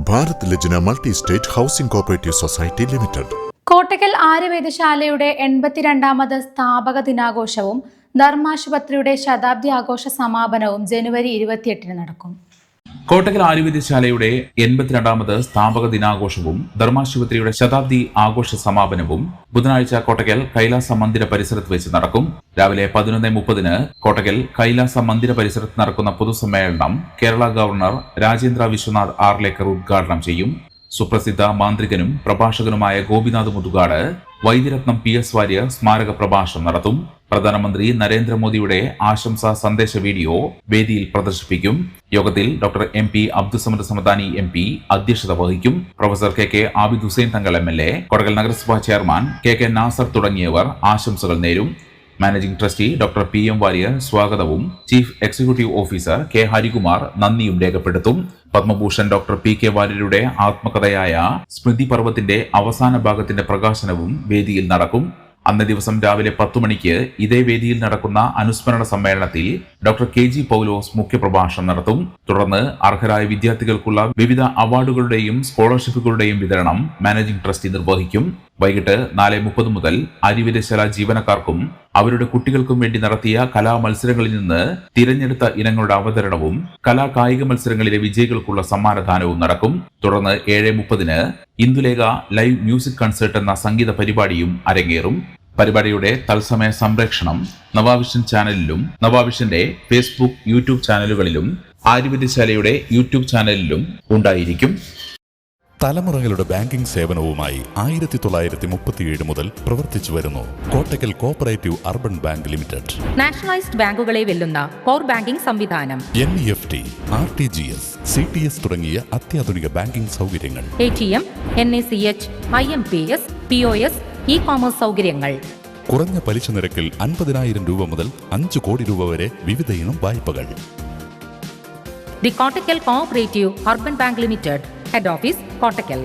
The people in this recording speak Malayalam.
Bharat Lajna multi state housing cooperative society limited. Kottakkal ആര്യവേദശാലയുടെ 82ാമത് സ്ഥാപക ദിനാഘോഷവും ധർമാശുപത്രിയുടെ ശതാബ്ദി ആഘോഷ സമാപനവും ജനുവരി 28-ന് നടക്കും. കോട്ടക്കൽ ആര്യവേദശാലയുടെ 82ാമത് സ്ഥാപക ദിനാഘോഷവും ധർമാശുപത്രിയുടെ ശതാബ്ദി ആഘോഷ സമാപനവും ബുധനാഴ്ച കോട്ടക്കൽ കൈലാസ മന്ദിര പരിസരത്ത് വെച്ച് നടക്കും. രാവിലെ 11:30 കോട്ടക്കൽ കൈലാസ മന്ദിര പരിസരത്ത് നടക്കുന്ന പൊതുസമ്മേളനം കേരള ഗവർണർ രാജേന്ദ്ര വിശ്വനാഥ് ആർലേക്കർ ഉദ്ഘാടനം ചെയ്യും. സുപ്രസിദ്ധ മാന്ത്രികനും പ്രഭാഷകനുമായ ഗോപിനാഥ് മുതുകാട് വൈദ്യരത്നം PS വാര്യർ സ്മാരക പ്രഭാഷണം നടത്തും. പ്രധാനമന്ത്രി നരേന്ദ്രമോദിയുടെ ആശംസാ സന്ദേശ വീഡിയോ വേദിയിൽ പ്രദർശിപ്പിക്കും. യോഗത്തിൽ doctor MP Abdussamad Samadani MP അധ്യക്ഷത വഹിക്കും. Professor KK Abid Hussain Thangal MLA, Kottakkal നഗരസഭാ ചെയർമാൻ KK നാസർ തുടങ്ങിയവർ ആശംസകൾ നേരും. Managing trustee doctor PM Warrier സ്വാഗതവും chief executive officer K Harikumar നന്ദിയും രേഖപ്പെടുത്തും. പത്മഭൂഷൺ ഡോക്ടർ PK വാര്യരുടെ ആത്മകഥയായ സ്മൃതി പർവ്വത്തിന്റെ അവസാന ഭാഗത്തിന്റെ പ്രകാശനവും വേദിയിൽ നടക്കും. അന്നേ ദിവസം രാവിലെ 10 മണിക്ക് ഇതേ വേദിയിൽ നടക്കുന്ന അനുസ്മരണ സമ്മേളനത്തിൽ ഡോക്ടർ KG പൗലോസ് മുഖ്യപ്രഭാഷണം നടത്തും. തുടർന്ന് അർഹരായ വിദ്യാർത്ഥികൾക്കുള്ള വിവിധ അവാർഡുകളുടെയും സ്കോളർഷിപ്പുകളുടെയും വിതരണം മാനേജിംഗ് ട്രസ്റ്റി നിർവഹിക്കും. വൈകിട്ട് 4:30 മുതൽ ആര്യവേദശാല ജീവനക്കാർക്കും അവരുടെ കുട്ടികൾക്കും വേണ്ടി നടത്തിയ കലാമത്സരങ്ങളിൽ നിന്ന് തിരഞ്ഞെടുത്ത ഇനങ്ങളുടെ അവതരണവും കലാകായിക മത്സരങ്ങളിലെ വിജയികൾക്കുള്ള സമ്മാനദാനവും നടക്കും. തുടർന്ന് 7:30 ഇന്ദുലേഖ ലൈവ് മ്യൂസിക് കൺസേർട്ട് എന്ന സംഗീത പരിപാടിയും അരങ്ങേറും. പരിപാടിയുടെ തത്സമയ സംപ്രേക്ഷണം നവാവിഷൻ ചാനലിലും നവാവിഷന്റെ ഫേസ്ബുക്ക് യൂട്യൂബ് ചാനലുകളിലും ആര്യവേദശാലയുടെ യൂട്യൂബ് ചാനലിലും ഉണ്ടായിരിക്കും. തലമുറകളുടെ ബാങ്കിംഗ് സേവനവുമായി 1937 മുതൽ പ്രവർത്തിച്ചു വരുന്നു Kottakkal cooperative urban bank limited. Nationalised ബാങ്കുകളെ വെല്ലുന്ന കോർ ബാങ്കിംഗ് സംവിധാനം, NEFT, RTGS, CTS തുടങ്ങിയ അത്യാധുനിക ബാങ്കിംഗ് സൗകര്യങ്ങൾ, ATM, NACH, IMPS, POS, e-commerce സൗകര്യങ്ങൾ, കുറഞ്ഞ പലിശ നിരക്കിൽ 50,000 രൂപ മുതൽ 5 കോടി രൂപ വരെ വിവിധ ഇനം വായ്പകൾ. The Kottakkal cooperative urban bank limited, head office Kottakkal.